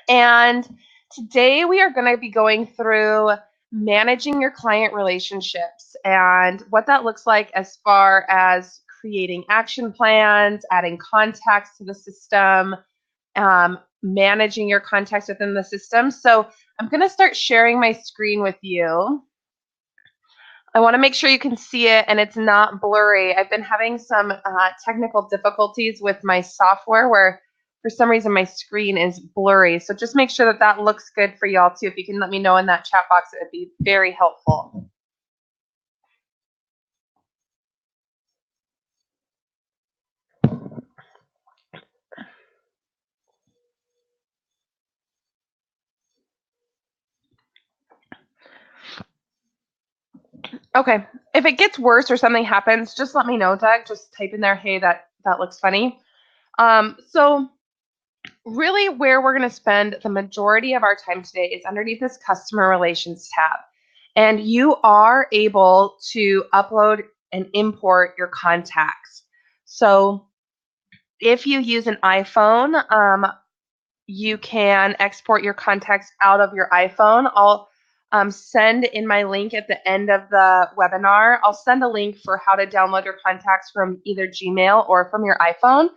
And today we are going to be going through managing your client relationships and what that looks like as far as creating action plans, adding contacts to the system, managing your contacts within the system. So I'm going to start sharing my screen with you. I want to make sure you can see it and it's not blurry. I've been having some technical difficulties with my software where for some reason my screen is blurry. So just make sure that that looks good for y'all too. If you can let me know in that chat box, it would be very helpful. Okay, if it gets worse or something happens, just let me know, Doug. Just type in there, hey, that looks funny. So really where we're going to spend the majority of our time today is underneath this customer relations tab. And you are able to upload and import your contacts. So if you use an iPhone, you can export your contacts out of your iPhone. I'll send in my link at the end of the webinar. I'll send a link for how to download your contacts from either Gmail or from your iPhone.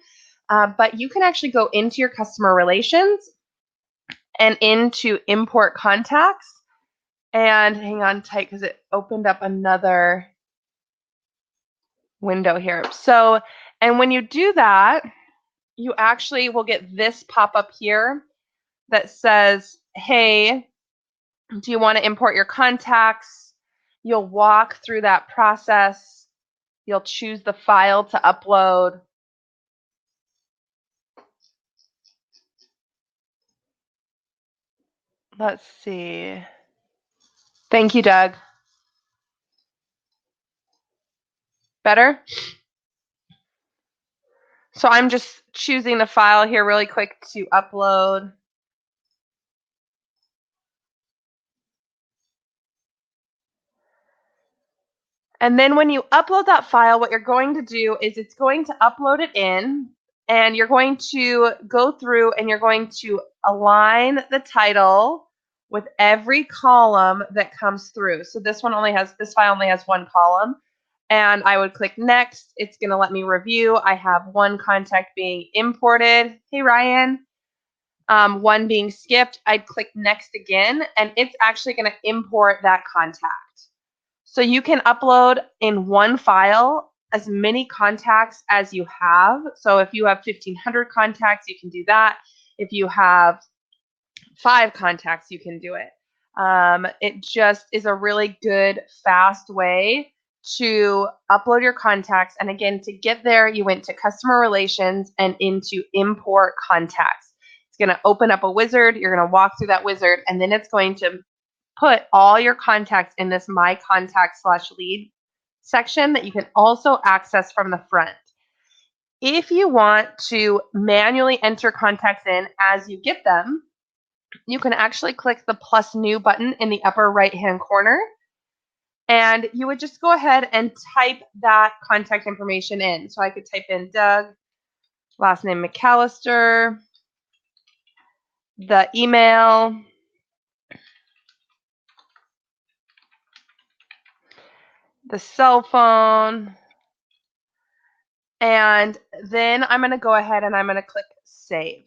But you can actually go into your customer relations and into import contacts. And hang on tight because it opened up another window here. So, and when you do that, you actually will get this pop up here that says, hey, do you want to import your contacts? You'll walk through that process. You'll choose the file to upload. Let's see. Thank you, Doug. Better? So I'm just choosing the file here really quick to upload. And then when you upload that file, what you're going to do is it's going to upload it in, and you're going to go through and you're going to align the title with every column that comes through. So this file only has one column. And I would click next. It's going to let me review. I have one contact being imported. Hey, Ryan. One being skipped. I'd click next again, and it's actually going to import that contact. So you can upload in one file as many contacts as you have. So if you have 1,500 contacts, you can do that. If you have 5 contacts, you can do it. It just is a really good, fast way to upload your contacts. And again, to get there, you went to customer relations and into import contacts. It's going to open up a wizard. You're going to walk through that wizard, and then it's going to put all your contacts in this My Contacts /lead section that you can also access from the front. If you want to manually enter contacts in as you get them, you can actually click the plus new button in the upper right-hand corner, and you would just go ahead and type that contact information in. So I could type in Doug, last name McAllister, the email, the cell phone, and then I'm going to go ahead and I'm going to click save.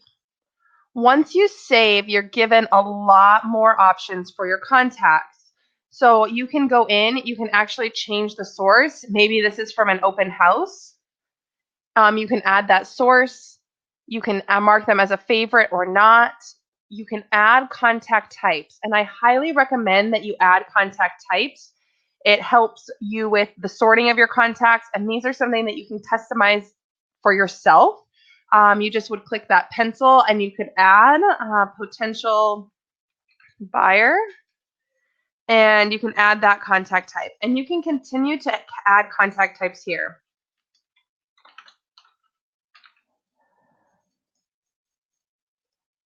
Once you save, you're given a lot more options for your contacts. So you can go in, you can actually change the source. Maybe this is from an open house. You can add that source. You can mark them as a favorite or not. You can add contact types, and I highly recommend that you add contact types. It helps you with the sorting of your contacts, and these are something that you can customize for yourself. You just would click that pencil, and you could add potential buyer, and you can add that contact type, and you can continue to add contact types here.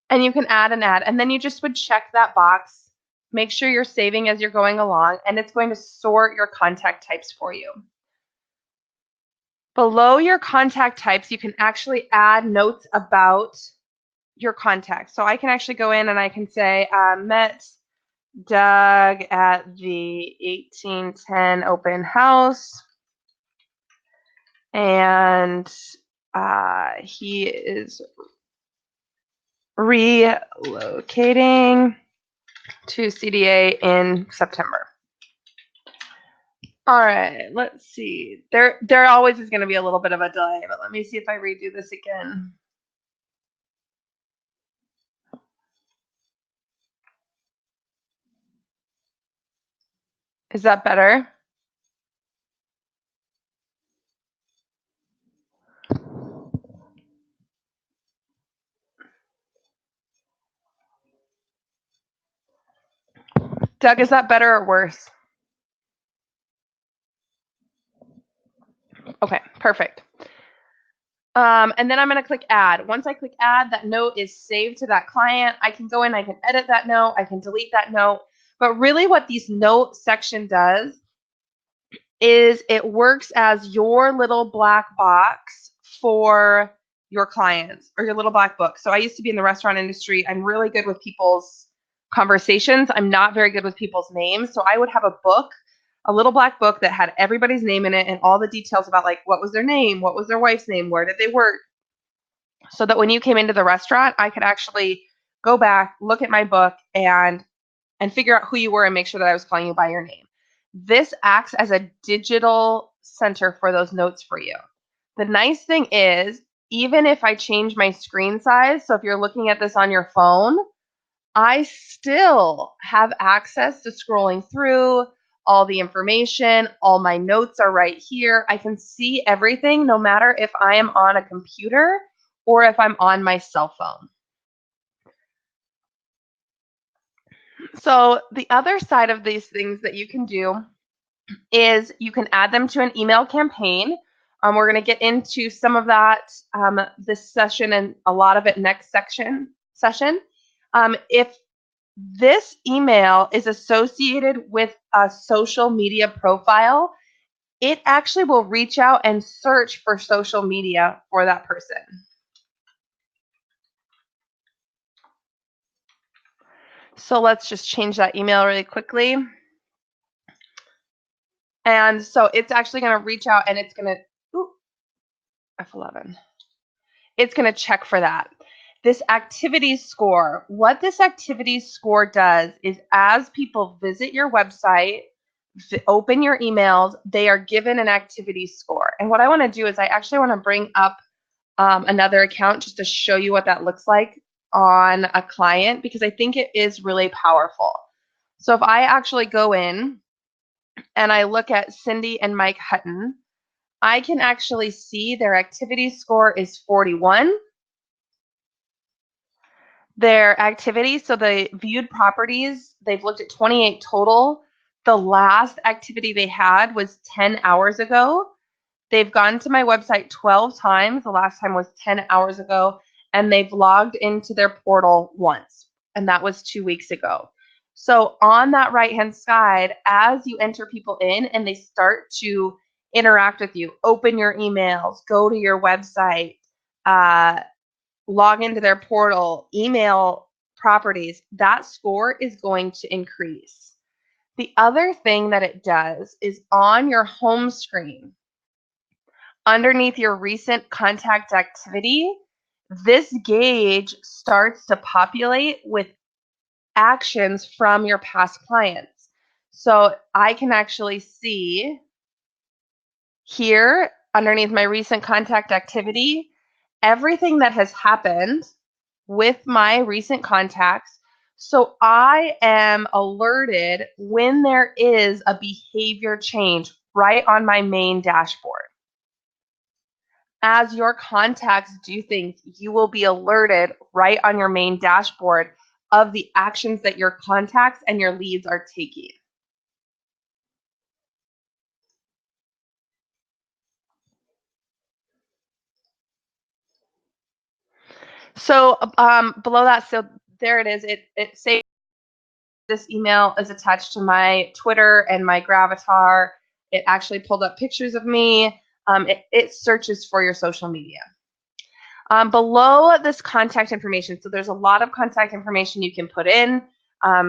And you can add and add, and then you just would check that box, make sure you're saving as you're going along, and it's going to sort your contact types for you. Below your contact types, you can actually add notes about your contacts. So I can actually go in and I can say, met Doug at the 1810 open house, and he is relocating to CDA in September. All right, let's see. There always is going to be a little bit of a delay, but let me see if I redo this again. Is that better? Doug, is that better or worse? Okay, perfect. And then I'm going to click add. Once I click add, that note is saved to that client. I can go in, I can edit that note, I can delete that note. But really what these note section does is it works as your little black box for your clients, or your little black book. So I used to be in the restaurant industry. I'm really good with people's conversations. I'm not very good with people's names. So I would have a book, a little black book that had everybody's name in it and all the details about like what was their name, what was their wife's name, where did they work, so that when you came into the restaurant, I could actually go back, look at my book, and figure out who you were and make sure that I was calling you by your name. This acts as a digital center for those notes for you. The nice thing is, even if I change my screen size, so if you're looking at this on your phone, I still have access to scrolling through all the information. All my notes are right here. I can see everything no matter if I am on a computer or if I'm on my cell phone. So the other side of these things that you can do is you can add them to an email campaign. We're going to get into some of that this session and a lot of it next session. If this email is associated with a social media profile, it actually will reach out and search for social media for that person. So let's just change that email really quickly. And so it's actually going to reach out and it's going to, F11. It's going to check for that. This activity score, what this activity score does is as people visit your website, open your emails, they are given an activity score. And what I want to do is I actually want to bring up another account just to show you what that looks like on a client, because I think it is really powerful. So if I actually go in and I look at Cindy and Mike Hutton, I can actually see their activity score is 41. Their activity, so the viewed properties, they've looked at 28 total. The last activity they had was 10 hours ago. They've gone to my website 12 times. The last time was 10 hours ago. And they've logged into their portal once. And that was 2 weeks ago. So on that right-hand side, as you enter people in and they start to interact with you, open your emails, go to your website, log into their portal, email properties, that score is going to increase. The other thing that it does is on your home screen, underneath your recent contact activity, this gauge starts to populate with actions from your past clients. So I can actually see here underneath my recent contact activity, everything that has happened with my recent contacts. So I am alerted when there is a behavior change right on my main dashboard. As your contacts do things, you will be alerted right on your main dashboard of the actions that your contacts and your leads are taking. So below that, so there it is. It says this email is attached to my Twitter and my Gravatar. It actually pulled up pictures of me. It searches for your social media. Below this contact information, so there's a lot of contact information you can put in,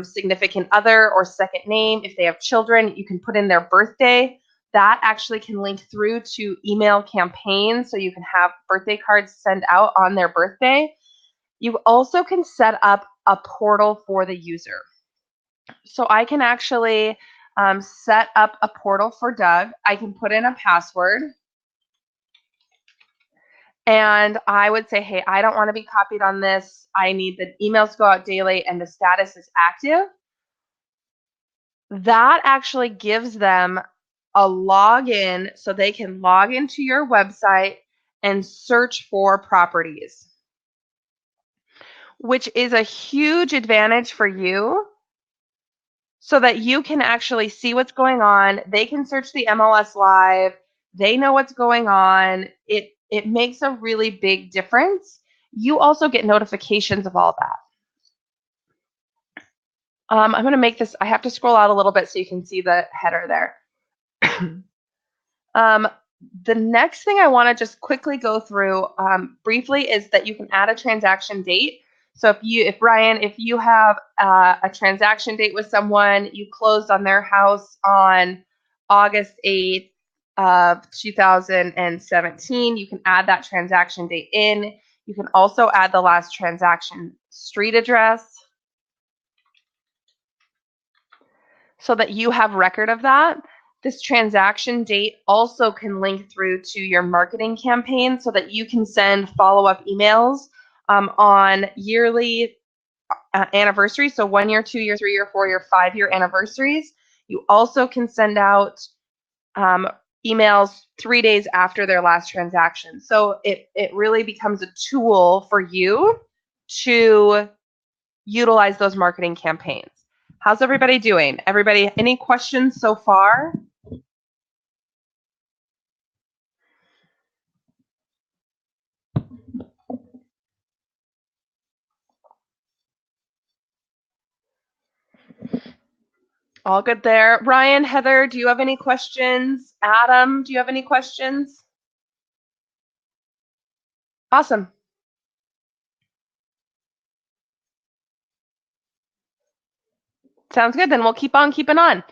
significant other or second name. If they have children, you can put in their birthday. That actually can link through to email campaigns, so you can have birthday cards sent out on their birthday. You also can set up a portal for the user. So I can actually set up a portal for Doug. I can put in a password. And I would say, hey, I don't want to be copied on this. I need the emails to go out daily and the status is active. That actually gives them a login so they can log into your website and search for properties, which is a huge advantage for you so that you can actually see what's going on. They can search the MLS Live. They know what's going on. It makes a really big difference. You also get notifications of all that. I'm going to make this, I have to scroll out a little bit so you can see the header there. The next thing I want to just quickly go through briefly is that you can add a transaction date. So if Ryan, if you have a transaction date with someone, you closed on their house on August 8th of 2017, you can add that transaction date in. You can also add the last transaction street address so that you have record of that. This transaction date also can link through to your marketing campaign so that you can send follow-up emails on yearly anniversaries, so 1 year, 2 year, 3 year, 4 year, 5 year anniversaries. You also can send out emails 3 days after their last transaction. So it really becomes a tool for you to utilize those marketing campaigns. How's everybody doing? Everybody, any questions so far? All good there. Ryan, Heather, do you have any questions? Adam, do you have any questions? Awesome. Sounds good. Then we'll keep on keeping on.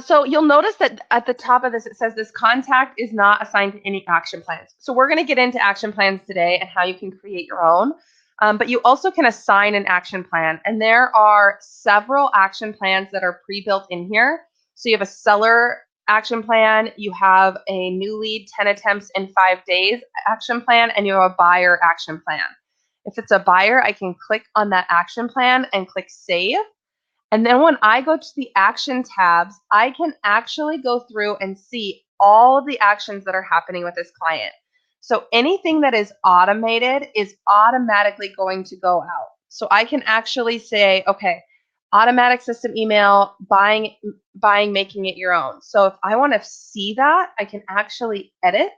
So you'll notice that at the top of this, it says this contact is not assigned to any action plans. So we're going to get into action plans today and how you can create your own. But you also can assign an action plan. And there are several action plans that are pre-built in here. So you have a seller action plan, you have a new lead 10 attempts in 5 days action plan, and you have a buyer action plan. If it's a buyer, I can click on that action plan and click save. And then when I go to the action tabs, I can actually go through and see all of the actions that are happening with this client. So anything that is automated is automatically going to go out. So I can actually say, okay, automatic system email, buying, making it your own. So if I want to see that, I can actually edit.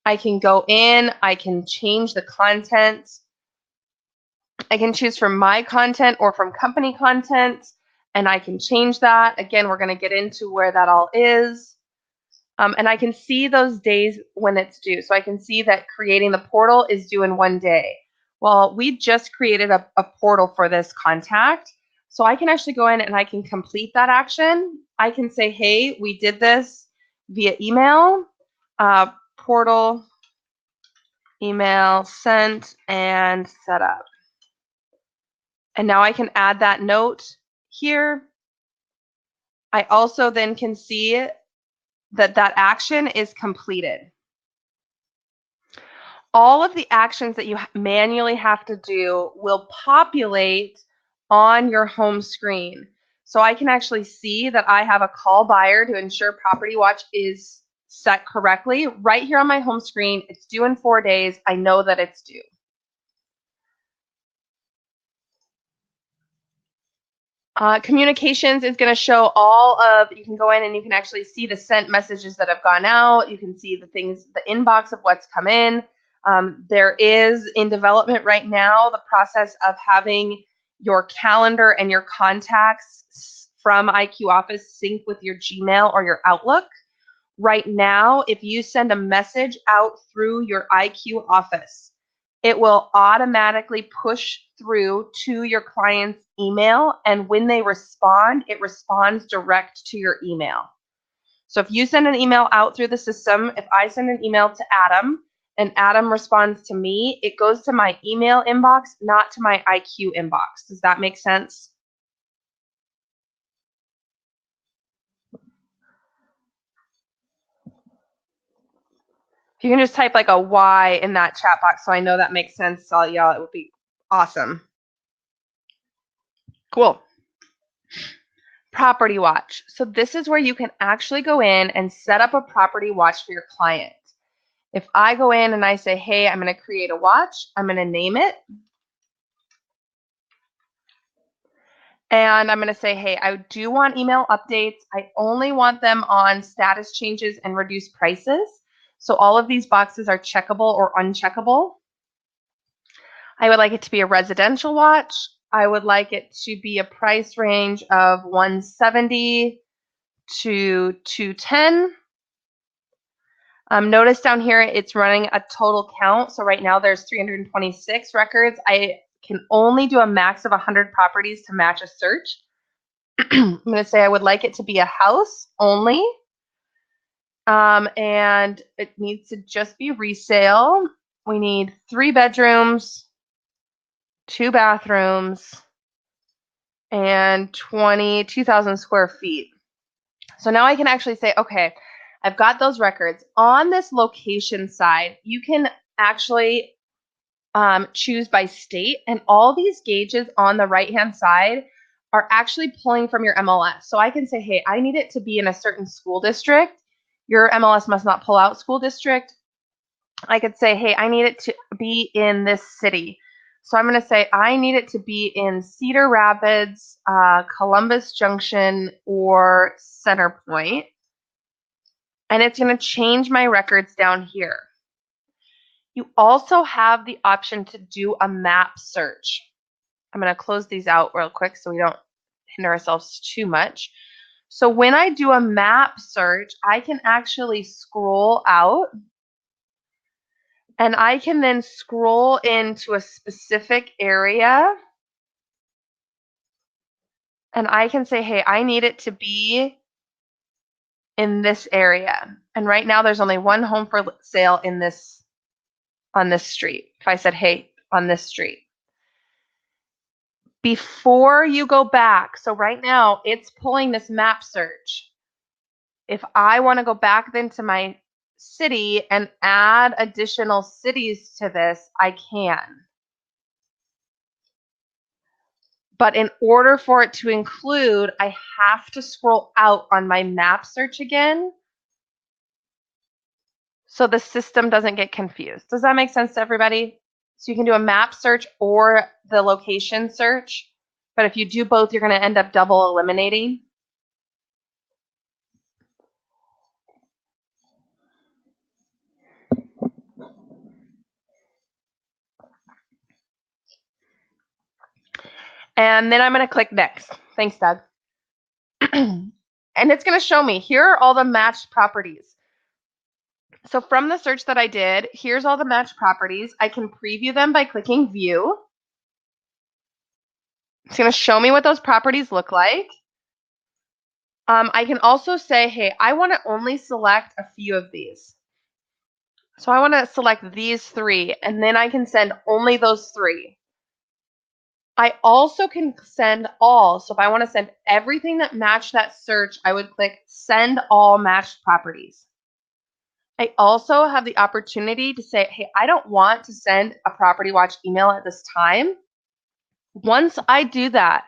I can go in, I can change the content. I can choose from my content or from company content, and I can change that. Again, we're going to get into where that all is. And I can see those days when it's due. So I can see that creating the portal is due in 1 day. Well, we just created a portal for this contact. So I can actually go in and I can complete that action. I can say, hey, we did this via email, portal, email sent, and set up. And now I can add that note here. I also then can see that that action is completed. All of the actions that you manually have to do will populate on your home screen. So I can actually see that I have a call buyer to ensure property watch is set correctly right here on my home screen. It's due in 4 days. I know that it's due. Communications is going to show all of, you can go in and you can actually see the sent messages that have gone out. You can see the things, the inbox of what's come in. There is in development right now the process of having your calendar and your contacts from IQ Office sync with your Gmail or your Outlook. Right now, if you send a message out through your IQ office, it will automatically push through to your client's email, and when they respond, it responds direct to your email. So if you send an email out through the system, if I send an email to Adam and Adam responds to me, it goes to my email inbox, not to my IQ inbox. Does that make sense? If you can just type like a Y in that chat box so I know that makes sense, I'll yell, it would be awesome. Cool. Property watch. So this is where you can actually go in and set up a property watch for your client. If I go in and I say, hey, I'm going to create a watch, I'm going to name it. And I'm going to say, hey, I do want email updates. I only want them on status changes and reduced prices. So all of these boxes are checkable or uncheckable. I would like it to be a residential watch. I would like it to be a price range of $170 to $210. Notice down here it's running a total count. So right now there's 326 records. I can only do a max of 100 properties to match a search. I'm going to say I would like it to be a house only. And it needs to just be resale. We need 3 bedrooms, 2 bathrooms, and 22,000 square feet. So now I can actually say, okay, I've got those records. On this location side, you can actually choose by state, and all these gauges on the right-hand side are actually pulling from your MLS. So I can say, hey, I need it to be in a certain school district. Your MLS must not pull out school district. I could say, hey, I need it to be in this city. So I'm going to say I need it to be in Cedar Rapids, Columbus Junction, or Center Point. And it's going to change my records down here. You also have the option to do a map search. I'm going to close these out real quick so we don't hinder ourselves too much. So when I do a map search, I can actually scroll out, and I can then scroll into a specific area, and I can say, hey, I need it to be in this area. And right now there's only one home for sale in this on this street. If I said, hey, on this street. Before you go back, so right now it's pulling this map search. If I want to go back then to my city and add additional cities to this, I can. But in order for it to include, I have to scroll out on my map search again so the system doesn't get confused. Does that make sense to everybody? So you can do a map search or the location search, but if you do both, you're going to end up double eliminating. And then I'm going to click next. Thanks, Doug. And it's going to show me, here are all the matched properties. So from the search that I did, here's all the matched properties. I can preview them by clicking view. It's going to show me what those properties look like. I can also say, hey, I want to only select a few of these. So I want to select these 3, and then I can send only those 3. I also can send all. So if I want to send everything that matched that search, I would click send all matched properties. I also have the opportunity to say, hey, I don't want to send a property watch email at this time. Once I do that,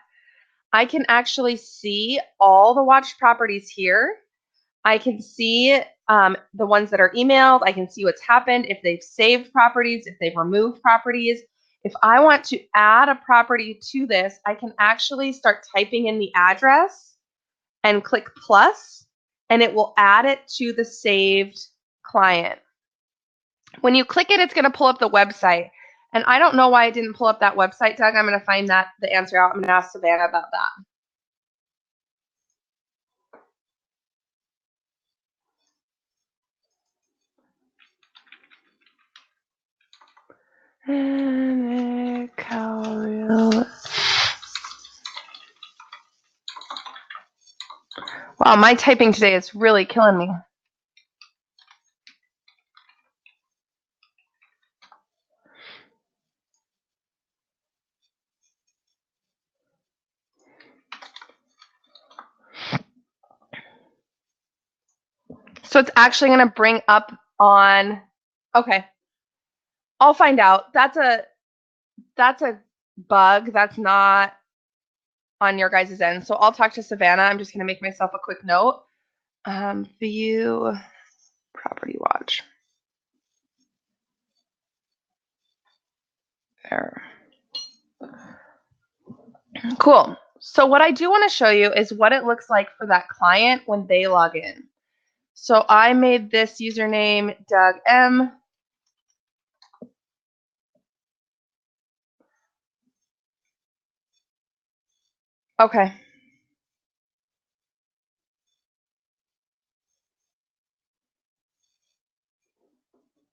I can actually see all the watched properties here. I can see the ones that are emailed. I can see what's happened, if they've saved properties, if they've removed properties. If I want to add a property to this, I can actually start typing in the address and click plus, and it will add it to the saved client. When you click it, it's going to pull up the website. And I don't know why it didn't pull up that website, Doug. I'm going to find the answer out. I'm going to ask Savannah about that. Wow, my typing today is really killing me. So it's actually going to bring up on, okay, I'll find out. That's a bug. That's not on your guys' end. So I'll talk to Savannah. I'm just going to make myself a quick note. View property watch. There. Cool. So what I do want to show you is what it looks like for that client when they log in. So I made this username Doug M. Okay.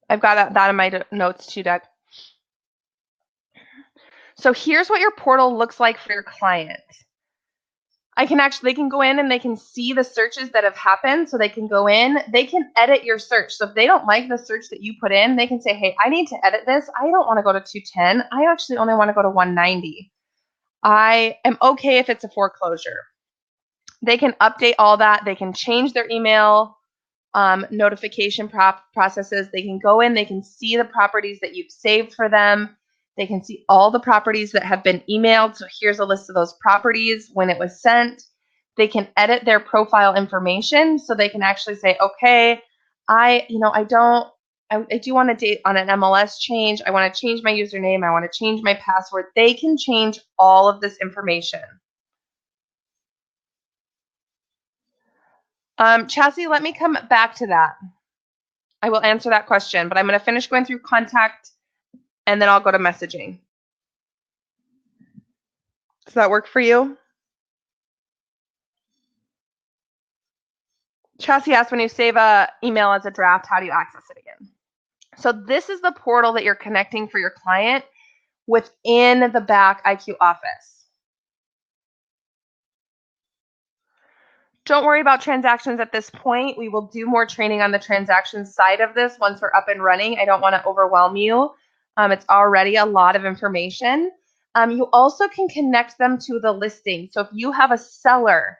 I've got that in my notes too, Doug. So here's what your portal looks like for your client. They can go in and they can see the searches that have happened. So they can go in, they can edit your search. So if they don't like the search that you put in, they can say, hey, I need to edit this. I don't want to go to 210. I actually only want to go to 190. I am okay if it's a foreclosure. They can update all that. They can change their email notification processes. They can go in, they can see the properties that you've saved for them. They can see all the properties that have been emailed. So here's a list of those properties when it was sent. They can edit their profile information. So they can actually say, okay, I do want to date on an MLS change. I want to change my username. I want to change my password. They can change all of this information. Chassie, let me come back to that. I will answer that question, but I'm going to finish going through contact and then I'll go to messaging. Does that work for you? Chassie asked, when you save a email as a draft, how do you access it again? So this is the portal that you're connecting for your client within the back IQ office. Don't worry about transactions at this point. We will do more training on the transactions side of this once we're up and running. I don't want to overwhelm you. It's already a lot of information. You also can connect them to the listing. So if you have a seller,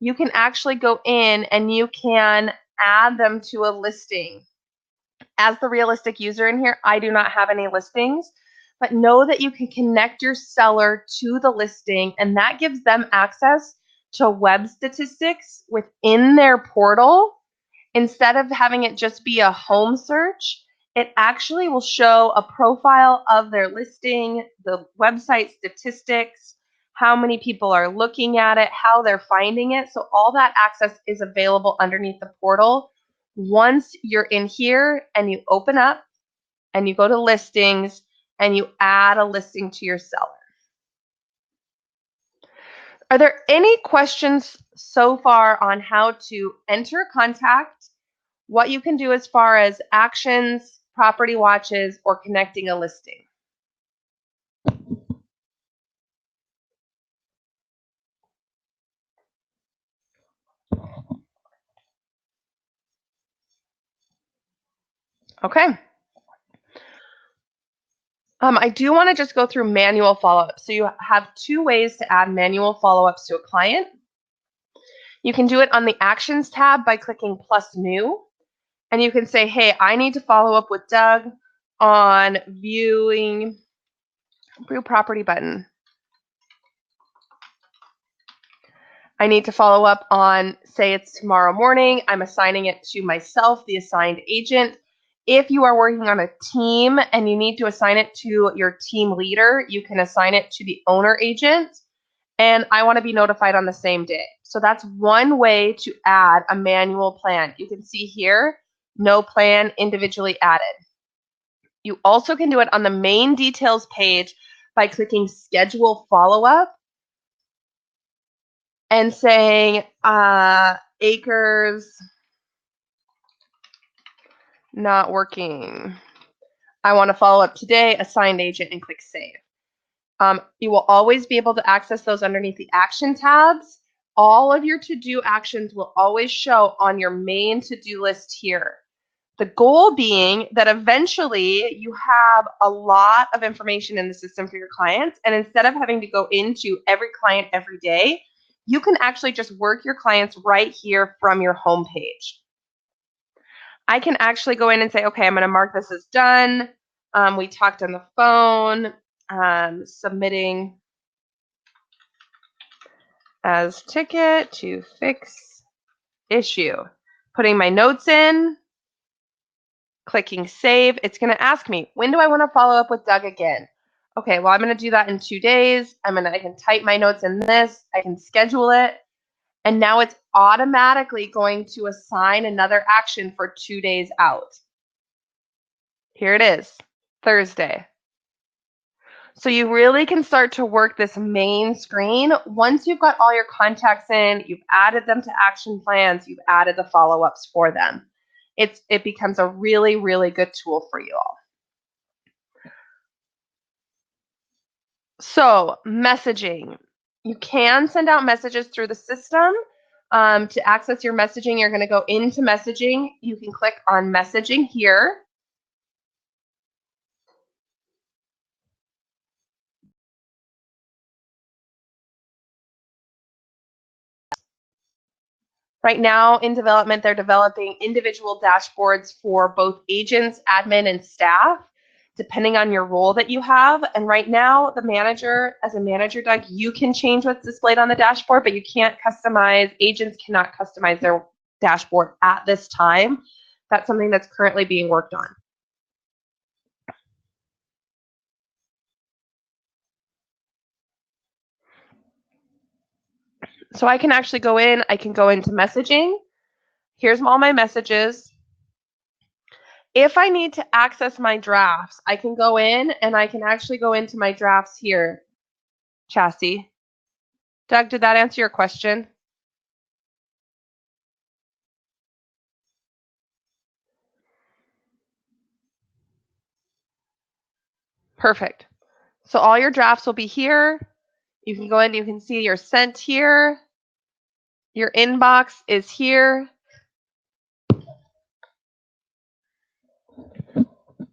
you can actually go in and you can add them to a listing. As the realistic user in here, I do not have any listings, but know that you can connect your seller to the listing, and that gives them access to web statistics within their portal. Instead of having it just be a home search, it actually will show a profile of their listing, the website statistics, how many people are looking at it, how they're finding it. So all that access is available underneath the portal. Once you're in here and you open up and you go to listings and you add a listing to your seller. Are there any questions so far on how to enter contact, what you can do as far as actions, property watches, or connecting a listing? Okay. I do want to just go through manual follow-ups. So you have two ways to add manual follow-ups to a client. You can do it on the Actions tab by clicking plus new. And you can say, hey, I need to follow up with Doug on view property button. I need to follow up on, say it's tomorrow morning. I'm assigning it to myself, the assigned agent. If you are working on a team and you need to assign it to your team leader, you can assign it to the owner agent. And I want to be notified on the same day. So that's one way to add a manual plan. You can see here, no plan individually added. You also can do it on the main details page by clicking schedule follow-up and saying acres not working. I want to follow up today, assigned agent, and click save. You will always be able to access those underneath the action tabs. All of your to-do actions will always show on your main to-do list here. The goal being that eventually you have a lot of information in the system for your clients, and instead of having to go into every client every day, you can actually just work your clients right here from your homepage. I can actually go in and say, okay, I'm going to mark this as done. We talked on the phone, submitting as ticket to fix issue. Putting my notes in, clicking save. It's going to ask me, when do I want to follow up with Doug again? Okay, well, I'm going to do that in 2 days. I can type my notes in this. I can schedule it. And now it's automatically going to assign another action for 2 days out. Here it is, Thursday. So you really can start to work this main screen once you've got all your contacts in, you've added them to action plans, you've added the follow-ups for them. It becomes a really, really good tool for you all. So messaging. You can send out messages through the system. To access your messaging, you're going to go into messaging. You can click on messaging here. Right now in development, they're developing individual dashboards for both agents, admin, and staff, depending on your role that you have. And right now, the manager, as a manager, Doug, you can change what's displayed on the dashboard, but you can't customize, agents cannot customize their dashboard at this time. That's something that's currently being worked on. So I can actually go in, I can go into messaging. Here's all my messages. If I need to access my drafts, I can go in and I can actually go into my drafts here. Chassis. Doug, did that answer your question? Perfect. So all your drafts will be here. You can go in, you can see your sent here. Your inbox is here.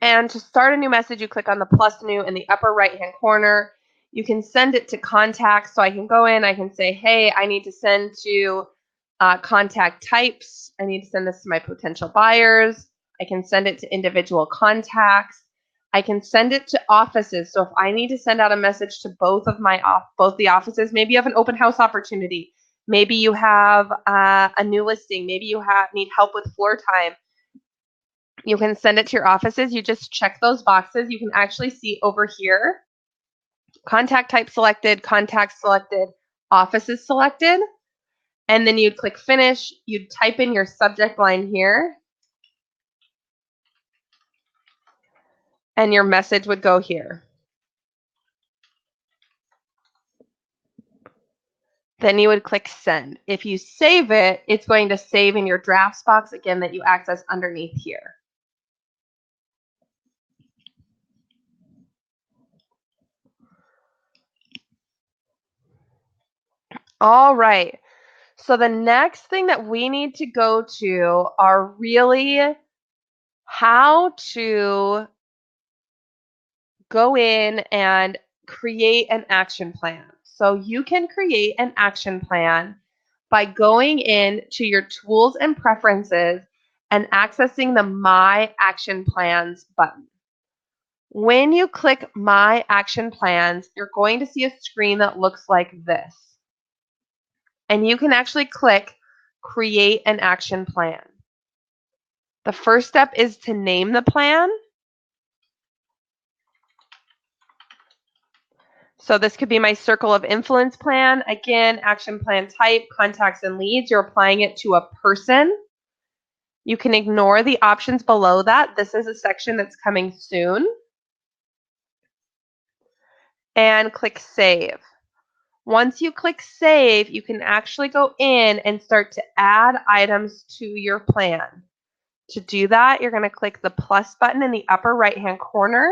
And to start a new message, you click on the plus new in the upper right-hand corner. You can send it to contacts. So I can go in, I can say, hey, I need to send to contact types. I need to send this to my potential buyers. I can send it to individual contacts. I can send it to offices. So if I need to send out a message to both the offices, maybe you have an open house opportunity. Maybe you have a new listing. Maybe you need help with floor time. You can send it to your offices. You just check those boxes. You can actually see over here, contact type selected, contacts selected, offices selected. And then you'd click finish. You'd type in your subject line here. And your message would go here. Then you would click send. If you save it, it's going to save in your drafts box again that you access underneath here. All right. So the next thing that we need to go to are really how to go in and create an action plan. So you can create an action plan by going in to your tools and preferences and accessing the My Action Plans button. When you click My Action Plans, you're going to see a screen that looks like this. And you can actually click Create an Action Plan. The first step is to name the plan. So this could be my circle of influence plan. Again, action plan type, contacts and leads. You're applying it to a person. You can ignore the options below that. This is a section that's coming soon. And click save. Once you click save, you can actually go in and start to add items to your plan. To do that, you're going to click the plus button in the upper right-hand corner.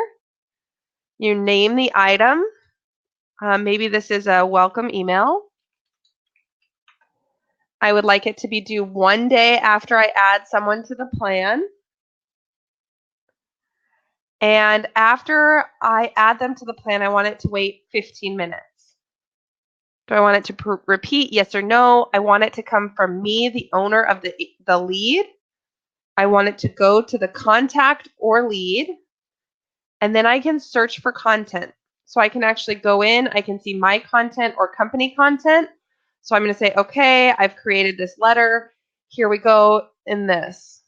You name the item. Maybe this is a welcome email. I would like it to be due 1 day after I add someone to the plan. And after I add them to the plan, I want it to wait 15 minutes. Do I want it to repeat yes or no? I want it to come from me, the owner of the lead. I want it to go to the contact or lead. And then I can search for content. So I can actually go in, I can see my content or company content. So I'm going to say, okay, I've created this letter. Here we go in this.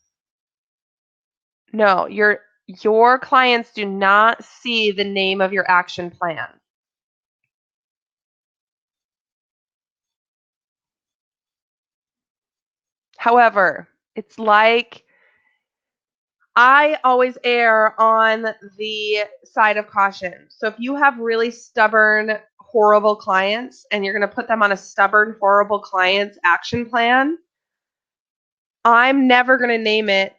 No, your clients do not see the name of your action plan. However, it's like I always err on the side of caution. So if you have really stubborn, horrible clients and you're going to put them on a stubborn, horrible client's action plan, I'm never going to name it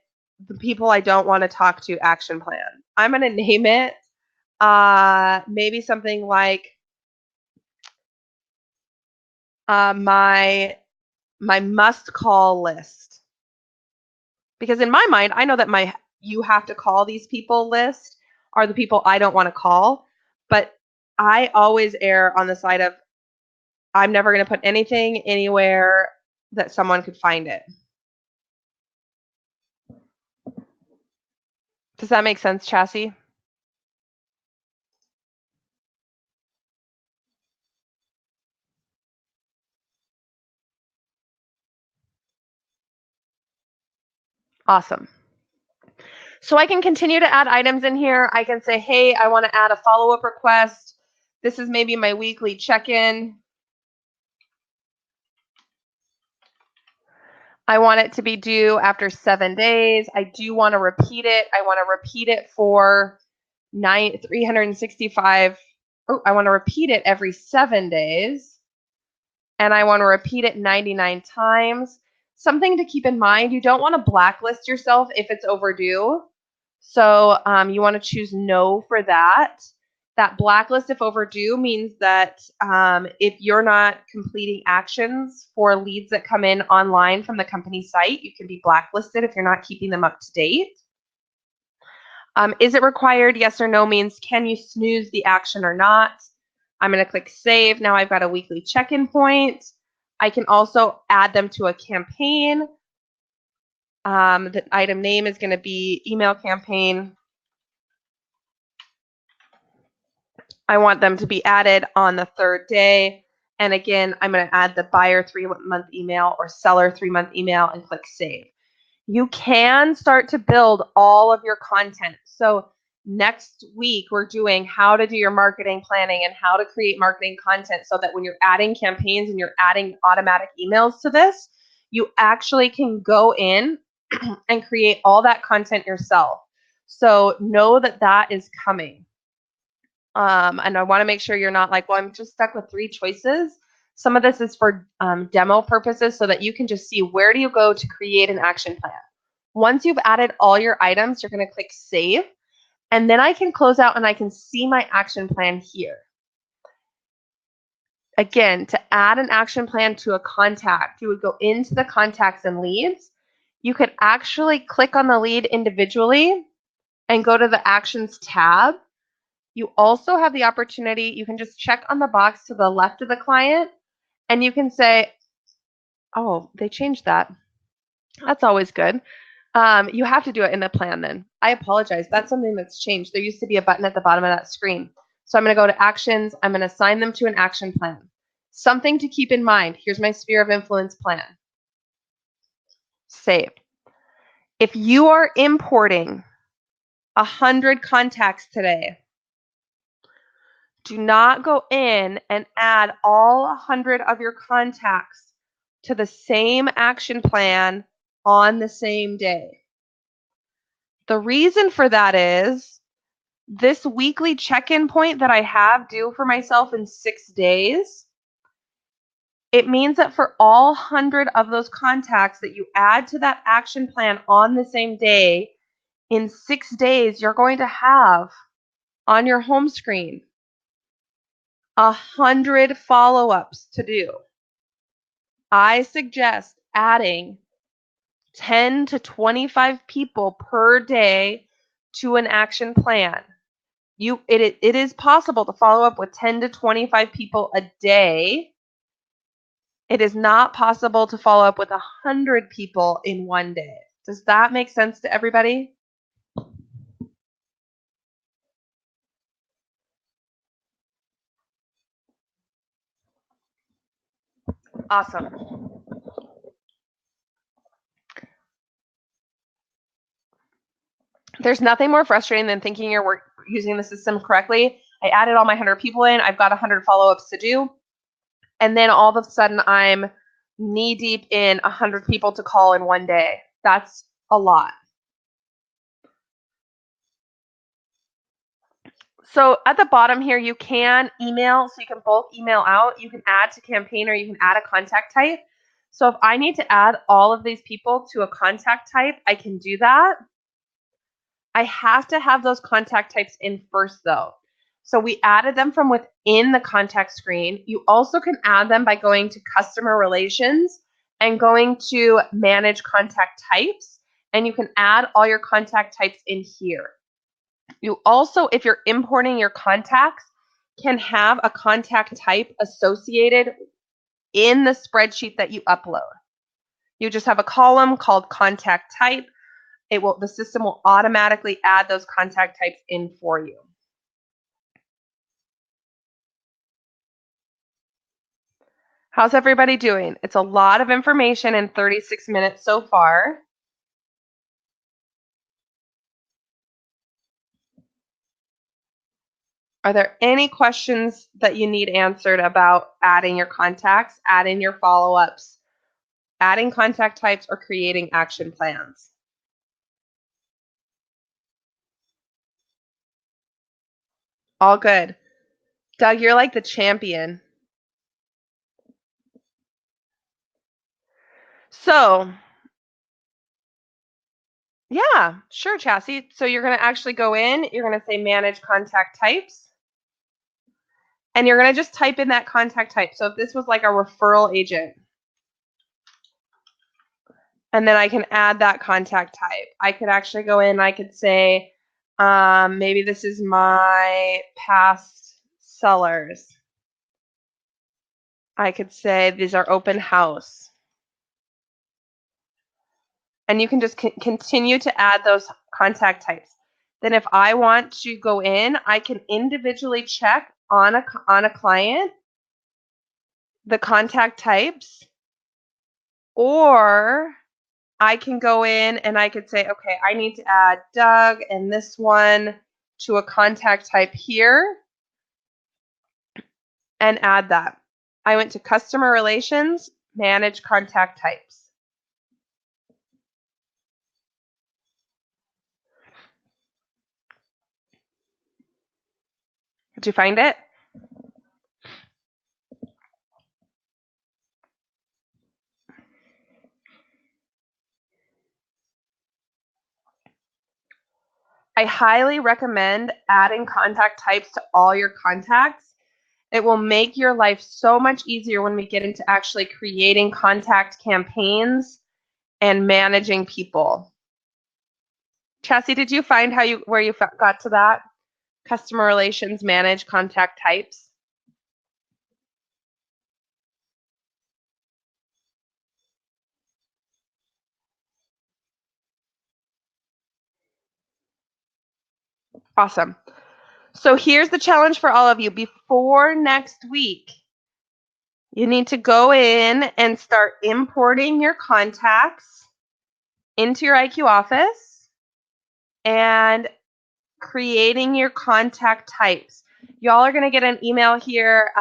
the people I don't want to talk to action plan. I'm going to name it maybe something like my must call list. Because in my mind, I know that my you have to call these people list are the people I don't want to call, but I always err on the side of I'm never going to put anything anywhere that someone could find it. Does that make sense, Chassie? Awesome. So I can continue to add items in here. I can say, hey, I want to add a follow-up request. This is maybe my weekly check-in. I want it to be due after 7 days. I do want to repeat it. I want to repeat it for 365. Oh, I want to repeat it every 7 days. And I want to repeat it 99 times. Something to keep in mind, you don't want to blacklist yourself if it's overdue. So you want to choose no for that. That blacklist if overdue means that if you're not completing actions for leads that come in online from the company site, you can be blacklisted if you're not keeping them up to date. Is it required? Yes or no means can you snooze the action or not? I'm going to click save. Now I've got a weekly check-in point. I can also add them to a campaign. The item name is going to be email campaign. I want them to be added on the 3rd day. And again, I'm going to add the buyer 3-month email or seller 3-month email and click save. You can start to build all of your content. So next week, we're doing how to do your marketing planning and how to create marketing content so that when you're adding campaigns and you're adding automatic emails to this, you actually can go in and create all that content yourself. So know that that is coming. And I want to make sure you're not like, well, I'm just stuck with 3 choices. Some of this is for demo purposes so that you can just see where do you go to create an action plan. Once you've added all your items, you're going to click save. And then I can close out and I can see my action plan here. Again, to add an action plan to a contact, you would go into the contacts and leads. You could actually click on the lead individually and go to the actions tab. You also have the opportunity, you can just check on the box to the left of the client and you can say, oh, they changed that. That's always good. You have to do it in the plan then. I apologize. That's something that's changed. There used to be a button at the bottom of that screen. So I'm going to go to actions. I'm going to assign them to an action plan. Something to keep in mind. Here's my sphere of influence plan. Save. If you are importing 100 contacts today, do not go in and add all 100 of your contacts to the same action plan on the same day. The reason for that is this weekly check-in point that I have due for myself in 6 days, It means that for all 100 of those contacts that you add to that action plan on the same day, in 6 days, you're going to have on your home screen 100 follow-ups to do. I suggest adding 10 to 25 people per day to an action plan. It is possible to follow up with 10 to 25 people a day. It is not possible to follow up with 100 people in one day. Does that make sense to everybody? Awesome. There's nothing more frustrating than thinking you're using the system correctly. I added all my 100 people in. I've got 100 follow-ups to do. And then all of a sudden, I'm knee-deep in 100 people to call in one day. That's a lot. So at the bottom here, you can email. So you can bulk email out. You can add to campaign, or you can add a contact type. So if I need to add all of these people to a contact type, I can do that. I have to have those contact types in first, though. So we added them from within the contact screen. You also can add them by going to customer relations and going to manage contact types. And you can add all your contact types in here. You also, if you're importing your contacts, can have a contact type associated in the spreadsheet that you upload. You just have a column called contact type. The system will automatically add those contact types in for you. How's everybody doing? It's a lot of information in 36 minutes so far. Are there any questions that you need answered about adding your contacts, adding your follow-ups, adding contact types, or creating action plans? All good. Doug, you're like the champion. So, yeah, sure, Chassis. So you're going to actually go in, you're going to say manage contact types, and you're going to just type in that contact type. So if this was like a referral agent, and then I can add that contact type. I could actually go in, I could say, maybe this is my past sellers. I could say these are open house. And you can just continue to add those contact types. Then if I want to go in, I can individually check on a client the contact types, or I can go in and I could say, okay, I need to add Doug and this one to a contact type here and add that. I went to customer relations, manage contact types. Did you find it? I highly recommend adding contact types to all your contacts. It will make your life so much easier when we get into actually creating contact campaigns and managing people. Chassie, did you find where you got to that? Customer relations, manage contact types. Awesome. So here's the challenge for all of you. Before next week, you need to go in and start importing your contacts into your IQ office and creating your contact types. Y'all are going to get an email here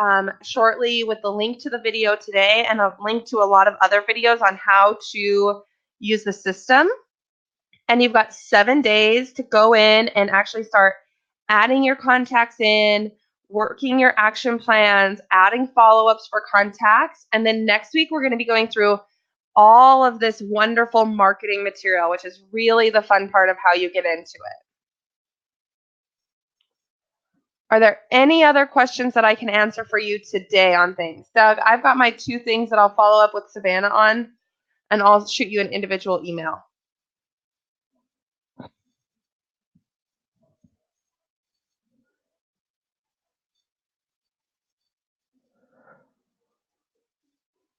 shortly with the link to the video today and a link to a lot of other videos on how to use the system. And you've got 7 days to go in and actually start adding your contacts in, working your action plans, adding follow-ups for contacts, and then next week we're going to be going through all of this wonderful marketing material, which is really the fun part of how you get into it. Are there any other questions that I can answer for you today on things? Doug, I've got my 2 things that I'll follow up with Savannah on, and I'll shoot you an individual email.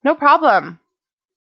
No problem.